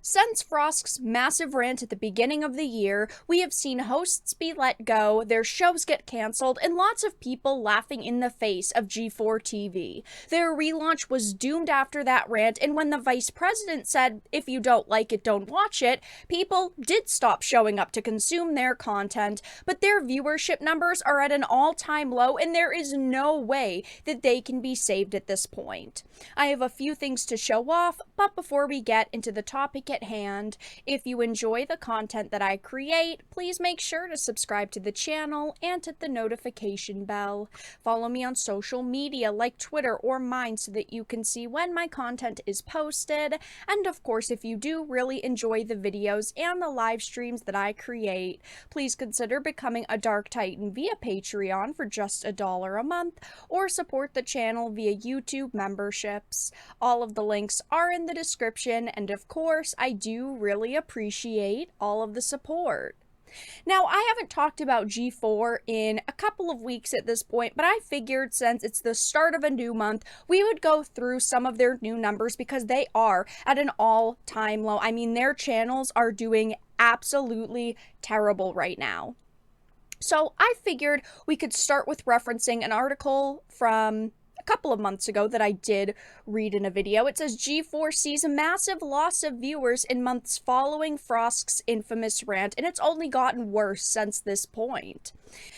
Since Frost's massive rant at the beginning of the year, we have seen hosts be let go, their shows get cancelled, and lots of people laughing in the face of G4TV. Their relaunch was doomed after that rant, and when the vice president said, if you don't like it, don't watch it, people did stop showing up to consume their content, but their viewership numbers are at an all-time low, and there is no way that they can be saved at this point. I have a few things to show off, but before we get into the topic at hand, if you enjoy the content that I create, please make sure to subscribe to the channel and hit the notification bell. Follow me on social media like Twitter or mine so that you can see when my content is posted. And of course, if you do really enjoy the videos and the live streams that I create, please consider becoming a Dark Titan via Patreon for just $1 a month, or support the channel via YouTube memberships. All of the links are in the description, and of course, I do really appreciate all of the support. Now, I haven't talked about G4 in a couple of weeks at this point, but I figured since it's the start of a new month, we would go through some of their new numbers because they are at an all-time low. I mean, their channels are doing absolutely terrible right now. So I figured we could start with referencing an article from a couple of months ago that I did read in a video. It says G4 sees a massive loss of viewers in months following Frost's infamous rant, and it's only gotten worse since this point.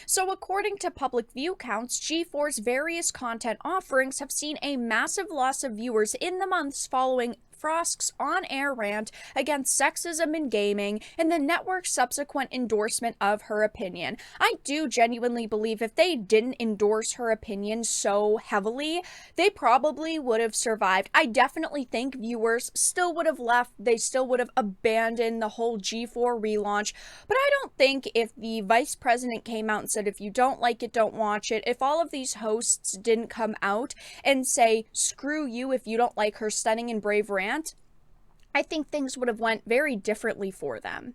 So according to public view counts, G4's various content offerings have seen a massive loss of viewers in the months following Frost's on-air rant against sexism in gaming and the network's subsequent endorsement of her opinion. I do genuinely believe if they didn't endorse her opinion so heavily, they probably would have survived. I definitely think viewers still would have left, they still would have abandoned the whole G4 relaunch, but I don't think if the vice president came out and said, if you don't like it, don't watch it, if all of these hosts didn't come out and say, screw you if you don't like her stunning and brave rant, I think things would have went very differently for them.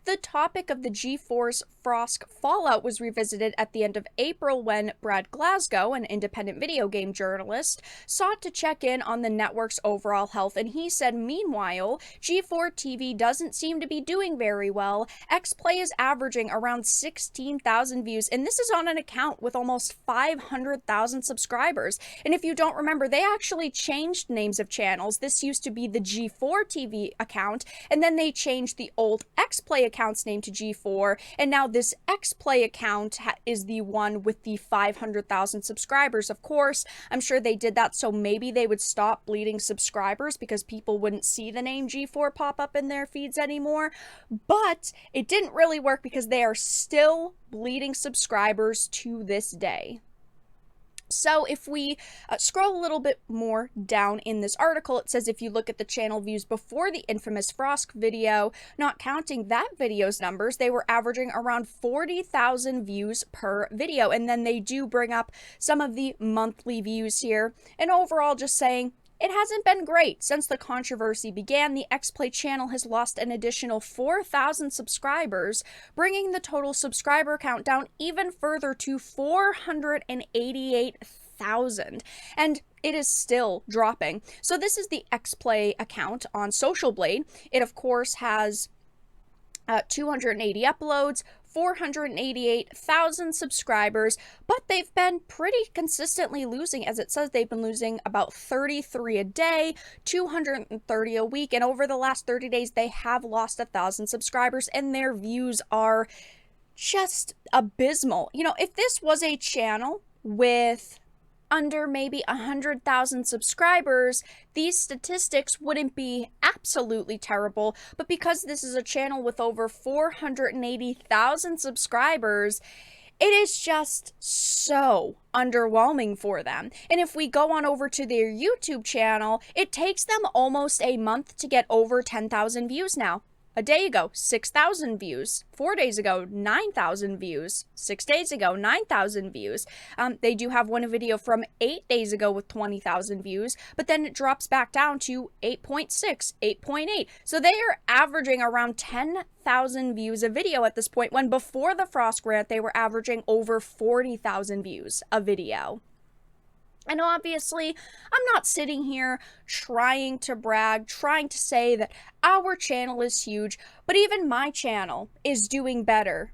The topic of the G4's Frost fallout was revisited at the end of April when Brad Glasgow, an independent video game journalist, sought to check in on the network's overall health, and he said, meanwhile, G4TV doesn't seem to be doing very well. X-Play is averaging around 16,000 views, and this is on an account with almost 500,000 subscribers. And if you don't remember, they actually changed names of channels. This used to be the G4TV account, and then they changed the old X-Play account's name to G4, and now this X-Play account is the one with the 500,000 subscribers. Of course, I'm sure they did that so maybe they would stop bleeding subscribers because people wouldn't see the name G4 pop up in their feeds anymore, but it didn't really work because they are still bleeding subscribers to this day. So if we scroll a little bit more down in this article, it says if you look at the channel views before the infamous Frost video, not counting that video's numbers, they were averaging around 40,000 views per video. And then they do bring up some of the monthly views here. And overall, just saying, it hasn't been great. Since the controversy began, the X-Play channel has lost an additional 4,000 subscribers, bringing the total subscriber count down even further to 488,000. And it is still dropping. So this is the X-Play account on Social Blade. It, of course, has 280 uploads, 488,000 subscribers, but they've been pretty consistently losing. As it says, they've been losing about 33 a day, 230 a week, and over the last 30 days, they have lost 1,000 subscribers, and their views are just abysmal. You know, if this was a channel with under maybe 100,000 subscribers, these statistics wouldn't be absolutely terrible, but because this is a channel with over 480,000 subscribers, it is just so underwhelming for them. And if we go on over to their YouTube channel, it takes them almost a month to get over 10,000 views now. A day ago, 6,000 views. 4 days ago, 9,000 views. 6 days ago, 9,000 views. They do have one video from 8 days ago with 20,000 views, but then it drops back down to 8.6, 8.8. So they are averaging around 10,000 views a video at this point, when before the Frost rant, they were averaging over 40,000 views a video. And obviously, I'm not sitting here trying to brag, trying to say that our channel is huge, but even my channel is doing better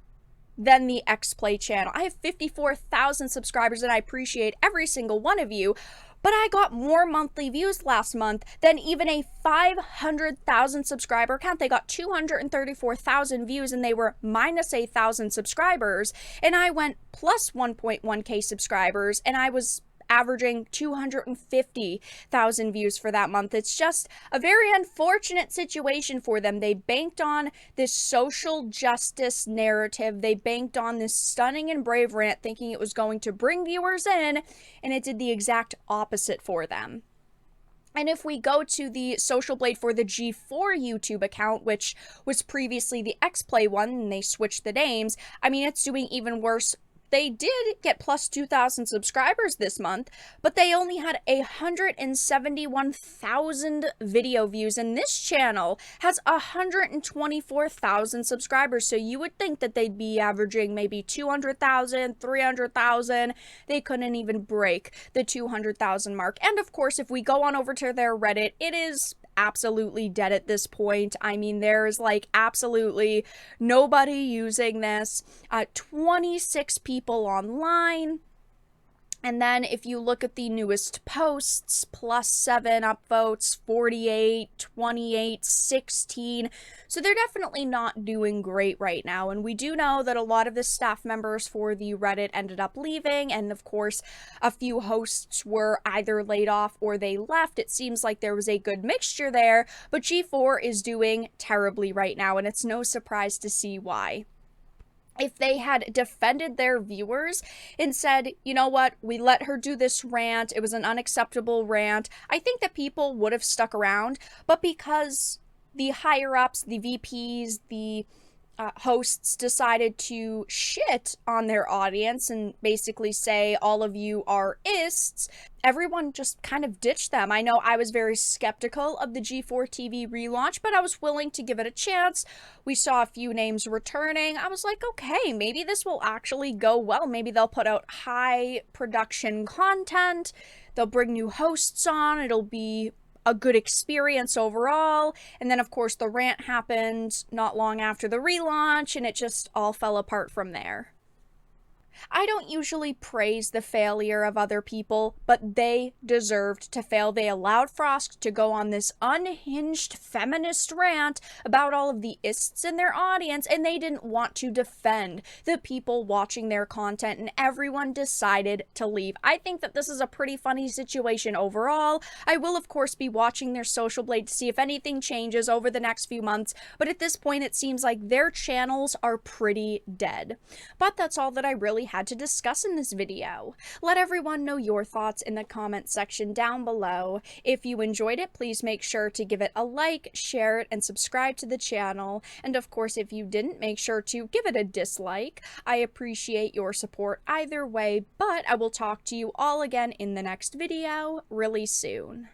than the X-Play channel. I have 54,000 subscribers and I appreciate every single one of you, but I got more monthly views last month than even a 500,000 subscriber account. They got 234,000 views and they were minus 1,000 subscribers, and I went plus 1.1k subscribers and I was averaging 250,000 views for that month. It's just a very unfortunate situation for them. They banked on this social justice narrative. They banked on this stunning and brave rant thinking it was going to bring viewers in, and it did the exact opposite for them. And if we go to the social blade for the G4 YouTube account, which was previously the X-Play one, and they switched the names, I mean, it's doing even worse. They did get plus 2,000 subscribers this month, but they only had 171,000 video views, and this channel has 124,000 subscribers, so you would think that they'd be averaging maybe 200,000, 300,000. They couldn't even break the 200,000 mark. And of course, if we go on over to their Reddit, it is absolutely dead at this point. I mean, there's like absolutely nobody using this. 26 people online. And then if you look at the newest posts, plus 7 upvotes, 48, 28, 16. So they're definitely not doing great right now. And we do know that a lot of the staff members for the Reddit ended up leaving. And of course, a few hosts were either laid off or they left. It seems like there was a good mixture there. But G4 is doing terribly right now. And it's no surprise to see why. If they had defended their viewers and said, you know what, we let her do this rant, it was an unacceptable rant, I think that people would have stuck around. But because the higher-ups, the VPs, the hosts decided to shit on their audience and basically say all of you are ists, everyone just kind of ditched them. I know I was very skeptical of the G4TV relaunch, but I was willing to give it a chance. We saw a few names returning. I was like, okay, maybe this will actually go well. Maybe they'll put out high production content. They'll bring new hosts on. It'll be a good experience overall. And then of course the rant happened not long after the relaunch, and it just all fell apart from there. I don't usually praise the failure of other people, but they deserved to fail. They allowed Frost to go on this unhinged feminist rant about all of the ists in their audience, and they didn't want to defend the people watching their content, and everyone decided to leave. I think that this is a pretty funny situation overall. I will, of course, be watching their social blade to see if anything changes over the next few months, but at this point, it seems like their channels are pretty dead. But that's all that I really had to discuss in this video. Let everyone know your thoughts in the comment section down below. If you enjoyed it, please make sure to give it a like, share it, and subscribe to the channel. And of course, if you didn't, make sure to give it a dislike. I appreciate your support either way, but I will talk to you all again in the next video really soon.